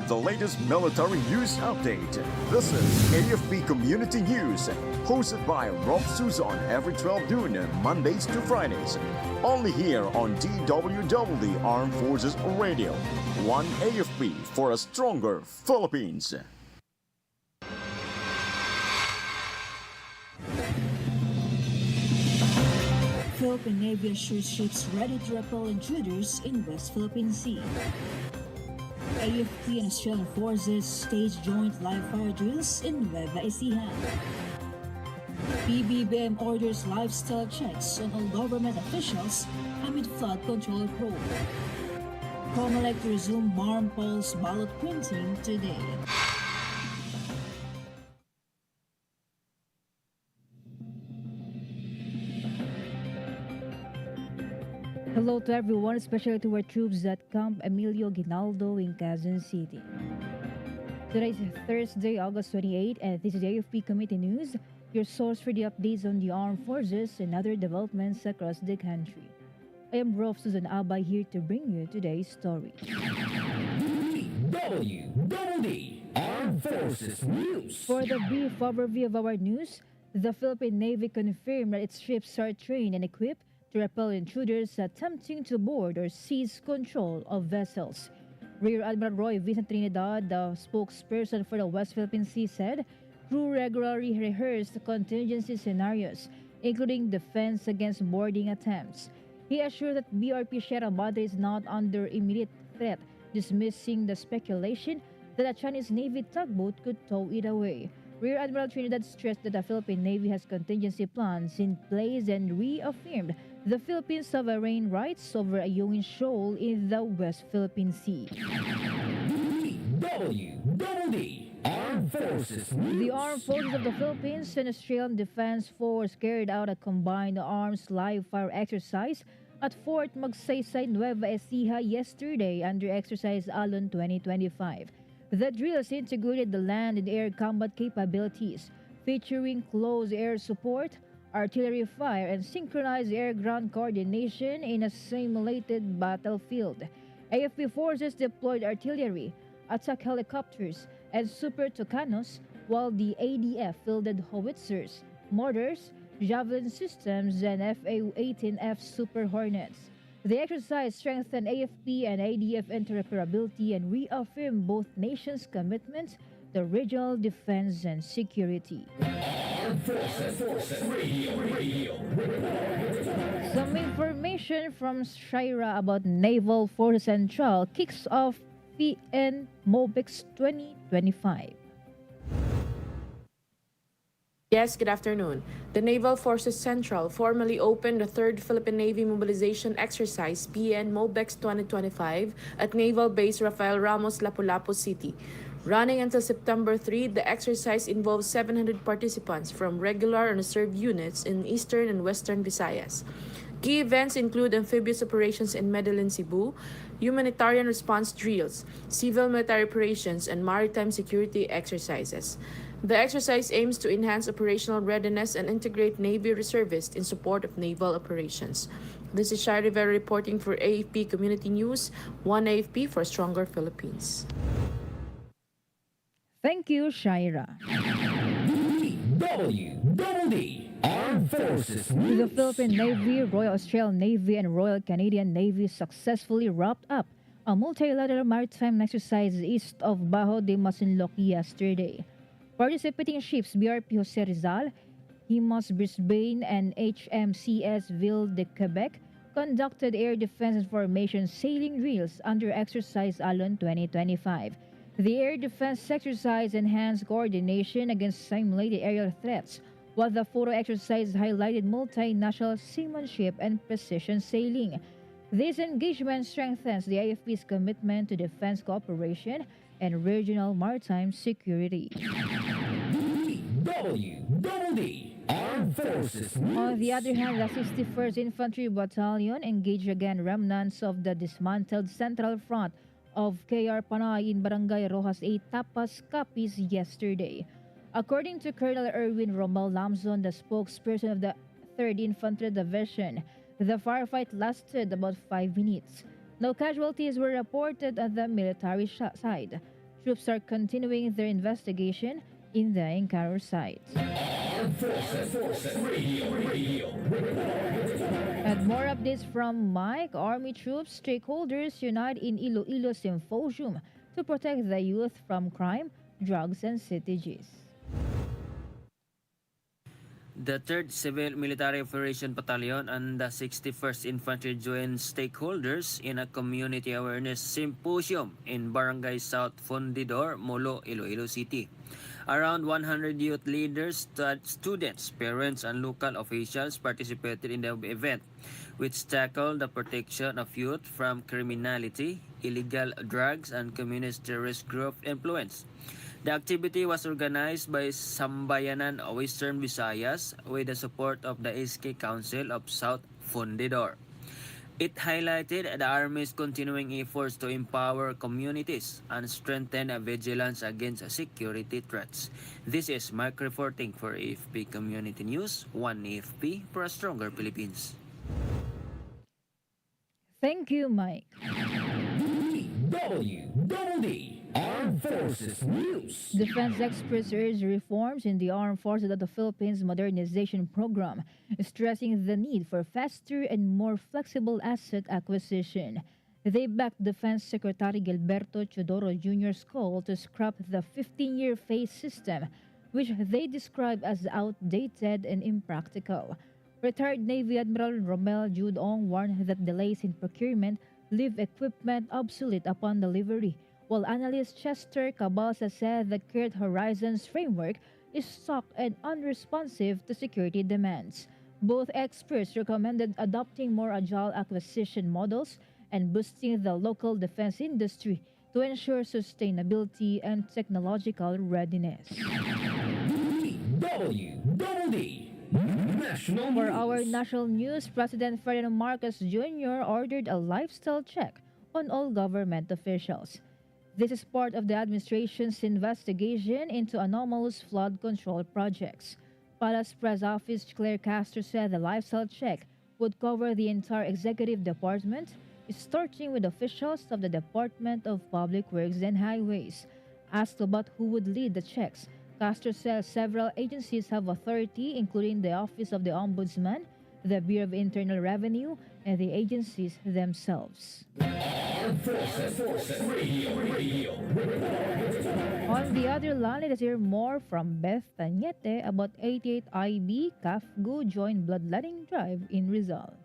the latest military news update. This is AFP Community News, hosted by Rofh Suzon every 12 noon, Mondays to Fridays. Only here on DWDD Armed Forces Radio. One AFP for a stronger Philippines. Philippine Navy assures ships ready to repel intruders in West Philippine Sea. AFP and Australian forces stage joint live-fire drills in Nueva Ecija. PBBM orders lifestyle checks on all government officials amid flood control probe. COMELEC to resume MARM polls ballot printing today. Hello to everyone, especially to our troops at Camp Emilio Ginaldo in Quezon City. Today is Thursday, August 28, and this is AFP Committee News, your source for the updates on the armed forces and other developments across the country. I am Rofh Suzon-Abay here to bring you today's story. DWDD Armed Forces News. For the brief overview of our news, the Philippine Navy confirmed that its ships are trained and equipped to repel intruders attempting to board or seize control of vessels. Rear Admiral Roy Vincent Trinidad, the spokesperson for the West Philippine Sea, said crew regularly rehearsed contingency scenarios, including defense against boarding attempts. He assured that BRP Sierra Madre is not under immediate threat, dismissing the speculation that a Chinese Navy tugboat could tow it away. Rear Admiral Trinidad stressed that the Philippine Navy has contingency plans in place and reaffirmed the Philippine sovereign rights over a Ayungin Shoal in the West Philippine Sea. DWDD Armed Forces News. The Armed Forces of the Philippines and Australian Defense Force carried out a combined arms live-fire exercise at Fort Magsaysay, Nueva Ecija yesterday under Exercise Alon 2025. The drills integrated the land and air combat capabilities, featuring close air support, artillery fire, and synchronized air-ground coordination in a simulated battlefield. AFP forces deployed artillery, attack helicopters, and super Tucanos, while the ADF fielded howitzers, mortars, javelin systems, and FA-18F Super Hornets. The exercise strengthened AFP and ADF interoperability and reaffirmed both nations' commitment to regional defense and security. Armed Forces Radio. Some information from Shira about Naval Forces Central kicks off PN MOBEX 2025. Yes, good afternoon. The Naval Forces Central formally opened the 3rd Philippine Navy Mobilization Exercise PN MOBEX 2025 at Naval Base Rafael Ramos, Lapu-Lapu City. Running until September 3, the exercise involves 700 participants from regular and reserve units in Eastern and Western Visayas. Key events include amphibious operations in Medellin, Cebu, humanitarian response drills, civil military operations, and maritime security exercises. The exercise aims to enhance operational readiness and integrate Navy reservists in support of naval operations. This is Shai Rivera reporting for AFP Community News, One AFP for Stronger Philippines. Thank you, Shaira. DWDD Armed Forces News. The Philippine Navy, Royal Australian Navy, and Royal Canadian Navy successfully wrapped up a multilateral maritime exercise east of Bajo de Masinloc yesterday. Participating ships BRP Jose Rizal, HIMARS Brisbane, and HMCS Ville de Quebec conducted air defense and formation sailing drills under Exercise Alon 2025. The air defense exercise enhanced coordination against simulated aerial threats, while the photo exercise highlighted multinational seamanship and precision sailing. This engagement strengthens the AFP's commitment to defense cooperation and regional maritime security. DWDD Armed Forces News. On the other hand, the 61st Infantry Battalion engaged again remnants of the dismantled Central Front of KR Panay in Barangay Rojas 8, Tapas, Capiz yesterday. According to Colonel Erwin Romal Lamzon, the spokesperson of the 3rd Infantry Division, the firefight lasted about 5 minutes. No casualties were reported at the military side. Troops are continuing their investigation in the encounter site. Armed Forces Radio. And more updates from Mike. Army troops, stakeholders unite in Iloilo Symposium to protect the youth from crime, drugs, and CTGs. The 3rd Civil Military Operation Battalion and the 61st Infantry joined stakeholders in a community awareness symposium in Barangay South Fundidor, Molo, Iloilo City. Around 100 youth leaders, students, parents, and local officials participated in the event, which tackled the protection of youth from criminality, illegal drugs, and communist terrorist group influence. The activity was organized by Sambayanan Western Visayas with the support of the SK Council of South Fundidor. It highlighted the Army's continuing efforts to empower communities and strengthen vigilance against security threats. This is Mike reporting for AFP Community News, 1 AFP for a stronger Philippines. Thank you, Mike. DWDD Armed Forces News. Defense experts urge reforms in the Armed Forces of the Philippines Modernization Program, stressing the need for faster and more flexible asset acquisition. They backed Defense Secretary Gilberto Chodoro Jr.'s call to scrap the 15-year phase system, which they describe as outdated and impractical. Retired Navy Admiral Romel Jude-Ong warned that delays in procurement leave equipment obsolete upon delivery, while analyst Chester Cabalsa said the current Horizons framework is stuck and unresponsive to security demands. Both experts recommended adopting more agile acquisition models and boosting the local defense industry to ensure sustainability and technological readiness. DWDD National For News. our national news, President Ferdinand Marcos Jr. ordered a lifestyle check on all government officials. This is part of the administration's investigation into anomalous flood control projects. Palace Press Office Claire Castro said the lifestyle check would cover the entire executive department, starting with officials of the Department of Public Works and Highways. Asked about who would lead the checks, Castro says several agencies have authority, including the Office of the Ombudsman, the Bureau of Internal Revenue, and the agencies themselves. Armed Forces Radio. On the other line, let us hear more from Beth Tañete about 88 IB CAFGU joint bloodletting drive in Rizal.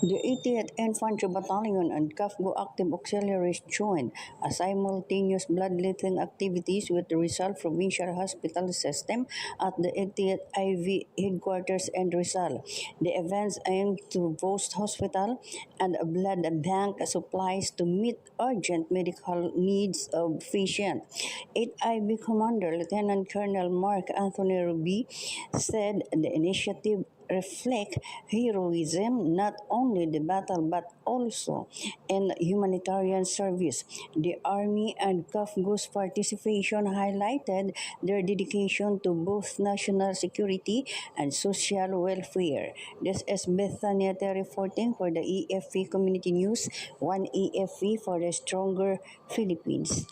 The 80th Infantry Battalion and CAFGO active auxiliaries joined a simultaneous bloodletting activities with the Rizal Provincial Hospital System at the 80th IV headquarters in Rizal. The events aimed to boost hospital and blood bank supplies to meet urgent medical needs of patients. 8 IB Commander Lieutenant Colonel Mark Anthony Ruby said the initiative reflect heroism not only the battle but also in humanitarian service. The Army and CAFGO's participation highlighted their dedication to both national security and social welfare. This is Bethania reporting for the AFP Community News, 1 AFP for the stronger Philippines.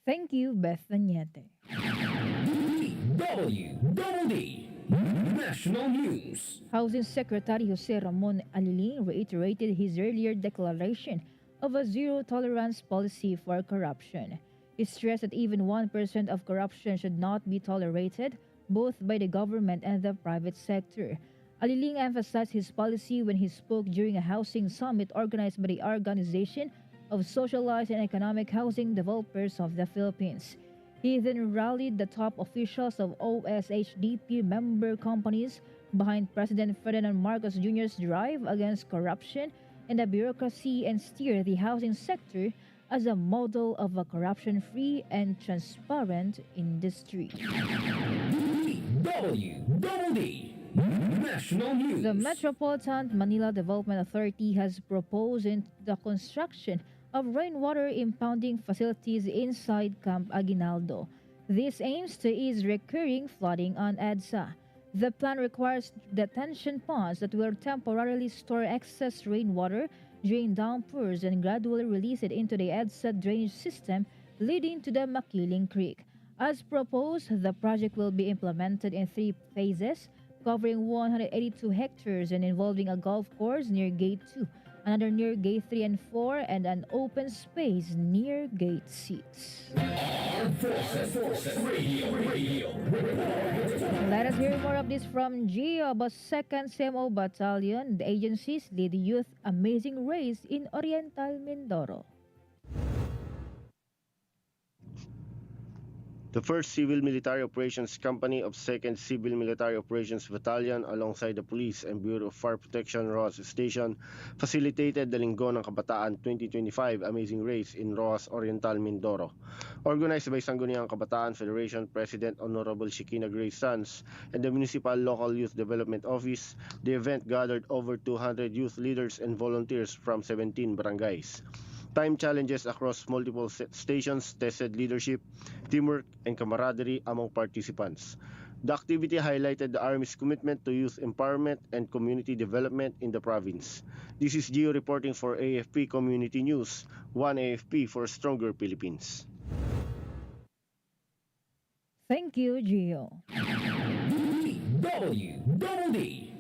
Thank you, Beth Tañete. DWDD National News. Housing Secretary Jose Ramon Aliling reiterated his earlier declaration of a zero-tolerance policy for corruption. He stressed that even 1% of corruption should not be tolerated, both by the government and the private sector. Aliling emphasized his policy when he spoke during a housing summit organized by the Organization of Socialized and Economic Housing Developers of the Philippines. He then rallied the top officials of OSHDP member companies behind President Ferdinand Marcos Jr.'s drive against corruption and the bureaucracy and steered the housing sector as a model of a corruption-free and transparent industry. DWDD National News. The Metropolitan Manila Development Authority has proposed the construction of rainwater impounding facilities inside Camp Aguinaldo. This aims to ease recurring flooding on EDSA. The plan requires detention ponds that will temporarily store excess rainwater during downpours and gradually release it into the EDSA drainage system leading to the Makiling Creek. As proposed, the project will be implemented in 3 phases, covering 182 hectares and involving a golf course near Gate 2, another near Gate 3 and 4, and an open space near Gate 6. Armed Forces Radio. Let us hear more of this from Gio about 2nd CMO Battalion. The agencies lead youth amazing race in Oriental Mindoro. The 1st Civil Military Operations Company of 2nd Civil Military Operations Battalion alongside the Police and Bureau of Fire Protection Rojas Station facilitated the Linggo ng Kabataan 2025 Amazing Race in Rojas, Oriental Mindoro. Organized by Sangguniang Kabataan Federation President Honorable Shekina Grace Sanz and the Municipal Local Youth Development Office, the event gathered over 200 youth leaders and volunteers from 17 barangays. Time challenges across multiple stations tested leadership, teamwork, and camaraderie among participants. The activity highlighted the Army's commitment to youth empowerment and community development in the province. This is Gio reporting for AFP Community News, 1 AFP for a stronger Philippines. Thank you, Gio. DWDD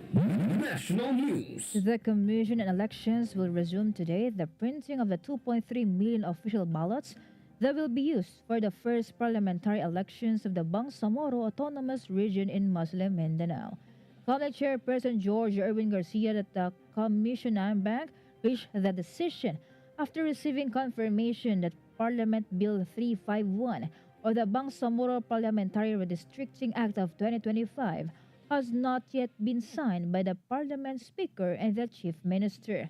National News. The Commission on Elections will resume today the printing of the 2.3 million official ballots that will be used for the first parliamentary elections of the Bangsamoro Autonomous Region in Muslim Mindanao. College Chairperson George Erwin Garcia at the Commission Bank reached the decision after receiving confirmation that Parliament Bill 351 or the Bangsamoro Parliamentary Redistricting Act of 2025 has not yet been signed by the Parliament Speaker and the Chief Minister.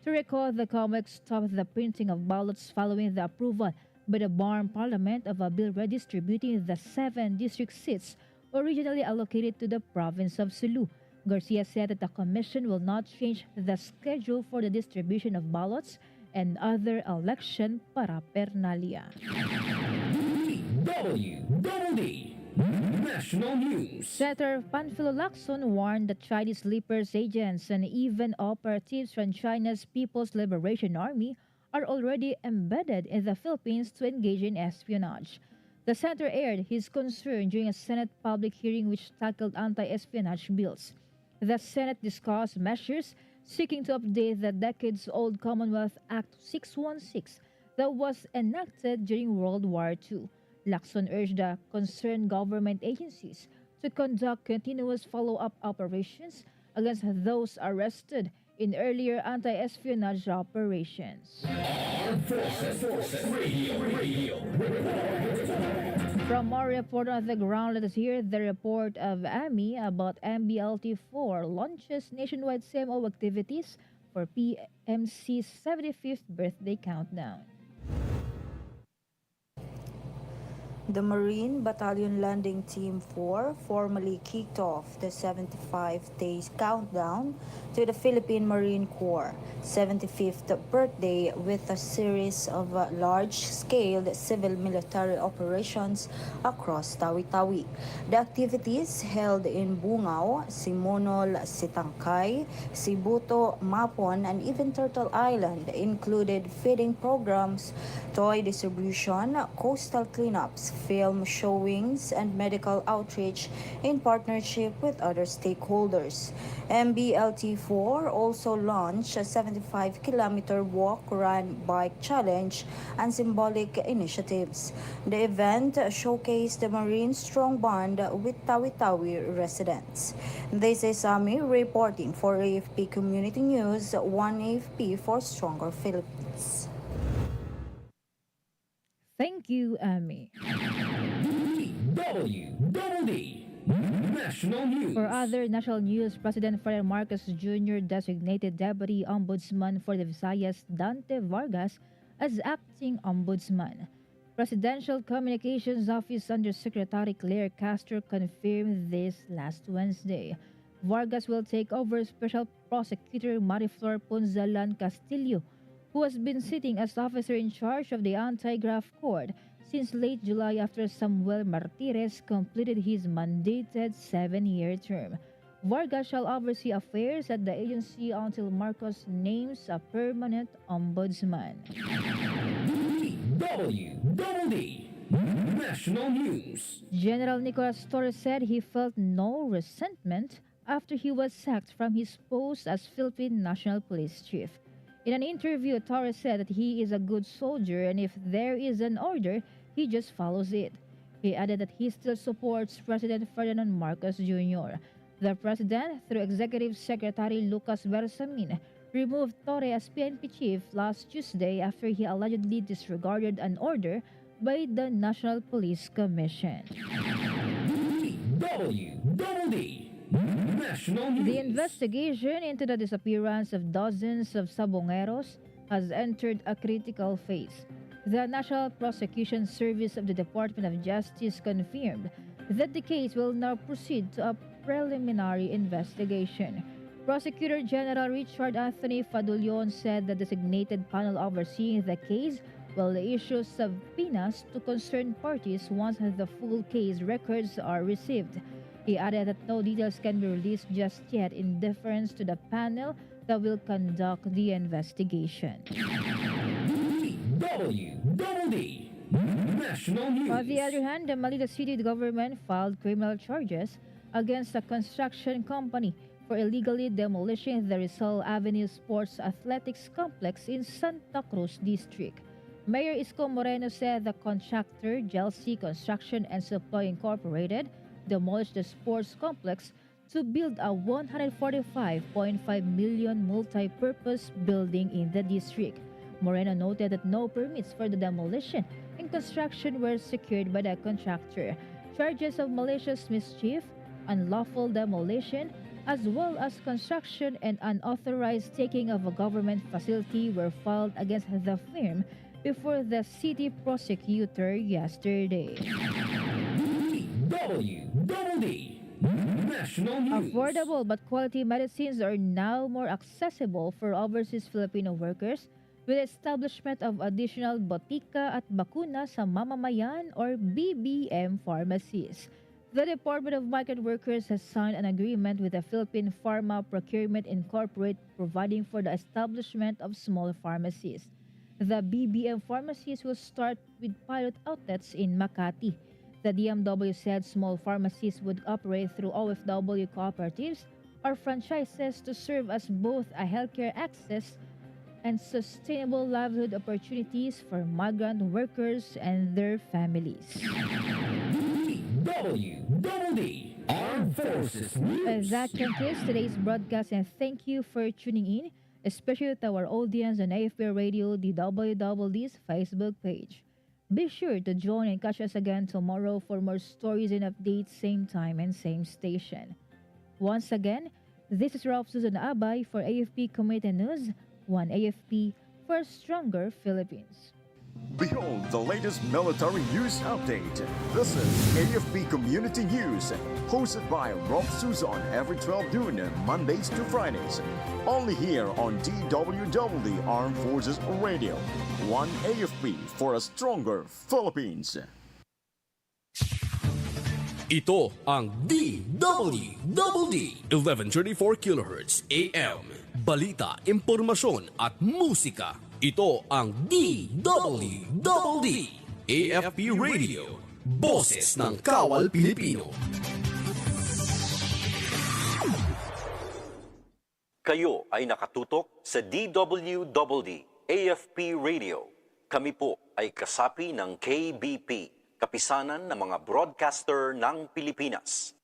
To recall, the COMEX stopped the printing of ballots following the approval by the Barn Parliament of a bill redistributing the 7 district seats originally allocated to the province of Sulu. Garcia said that the Commission will not change the schedule for the distribution of ballots and other election paraphernalia. DWDD National News. Senator Panfilo Lacson warned that Chinese sleepers agents and even operatives from China's People's Liberation Army are already embedded in the Philippines to engage in espionage. The senator aired his concern during a Senate public hearing which tackled anti-espionage bills. The Senate discussed measures seeking to update the decades-old Commonwealth Act 616 that was enacted during World War II. Lacson urged the concerned government agencies to conduct continuous follow-up operations against those arrested in earlier anti-espionage operations. Armed Forces Radio. From our report on the ground, let us hear the report of AMI about MBLT4 launches nationwide CMO activities for PMC's 75th birthday countdown. The Marine Battalion Landing Team 4 formally kicked off the 75-day countdown to the Philippine Marine Corps' 75th birthday with a series of large-scale civil-military operations across Tawi-Tawi. The activities held in Bungao, Simonol, Sitangkay, Sibuto, Mapon, and even Turtle Island included feeding programs, toy distribution, coastal cleanups, film showings, and medical outreach in partnership with other stakeholders. MBLT4 also launched a 75-kilometer walk, run, bike challenge and symbolic initiatives. The event showcased the Marine strong bond with Tawi-Tawi residents. This is Ami reporting for AFP Community News, 1 AFP for Stronger Philippines. Thank you, Ami. DWDD National News. For other national news, President Ferdinand Marcos Jr. designated Deputy Ombudsman for the Visayas Dante Vargas as acting ombudsman. Presidential Communications Office Undersecretary Claire Castro confirmed this last Wednesday. Vargas will take over Special Prosecutor Mariflor Punzalan Castillo, who has been sitting as officer in charge of the Anti-Graft Court since late July after Samuel Martires completed his mandated 7-year term. Vargas shall oversee affairs at the agency until Marcos names a permanent ombudsman. DWDD National News. General Nicolas Torres said he felt no resentment after he was sacked from his post as Philippine National Police Chief. In an interview, Torres said that he is a good soldier and if there is an order, he just follows it. He added that he still supports President Ferdinand Marcos Jr. The President, through Executive Secretary Lucas Bersamin, removed Torre as PNP chief last Tuesday after he allegedly disregarded an order by the National Police Commission. DWDD National News. The investigation into the disappearance of dozens of Sabongeros has entered a critical phase. The National Prosecution Service of the Department of Justice confirmed that the case will now proceed to a preliminary investigation. Prosecutor General Richard Anthony Fadulion said the designated panel overseeing the case will issue subpoenas to concerned parties once the full case records are received. He added that no details can be released just yet in deference to the panel that will conduct the investigation. DWDD National News. On the other hand, the Manila City government filed criminal charges against a construction company for illegally demolishing the Rizal Avenue Sports Athletics Complex in Santa Cruz District. Mayor Isko Moreno said the contractor, Chelsea Construction and Supply Incorporated, demolished the sports complex to build a 145.5 million multi-purpose building in the district. Moreno noted that no permits for the demolition and construction were secured by the contractor. Charges of malicious mischief, unlawful demolition, as well as construction and unauthorized taking of a government facility were filed against the firm before the city prosecutor yesterday. DWDD National News. Affordable but quality medicines are now more accessible for overseas Filipino workers with the establishment of additional botika at bakuna sa mamamayan or BBM pharmacies. The Department of Migrant Workers has signed an agreement with the Philippine Pharma Procurement Incorporated providing for the establishment of small pharmacies. The BBM pharmacies will start with pilot outlets in Makati. The DMW said small pharmacies would operate through OFW cooperatives or franchises to serve as both a healthcare access and sustainable livelihood opportunities for migrant workers and their families. DWDD Armed Forces News. That concludes today's broadcast and thank you for tuning in, especially to our audience on AFP Radio, the DWDD's Facebook page. Be sure to join and catch us again tomorrow for more stories and updates, same time and same station. Once again, this is Rofh Suzon-Abay for AFP Community News, one AFP for a stronger Philippines. Behold the latest military news update. This is AFP Community News, hosted by Rofh Suzon every 12 noon, Mondays to Fridays. Only here on DWDD Armed Forces Radio. One AFP for a stronger Philippines. Ito ang DWDD 1134 kHz AM. Balita, impormasyon at musika. Ito ang DWDD AFP Radio. Boses ng Kawal Pilipino. Kayo ay nakatutok sa DWDD AFP Radio. Kami po ay kasapi ng KBP, Kapisanan ng mga Broadcaster ng Pilipinas.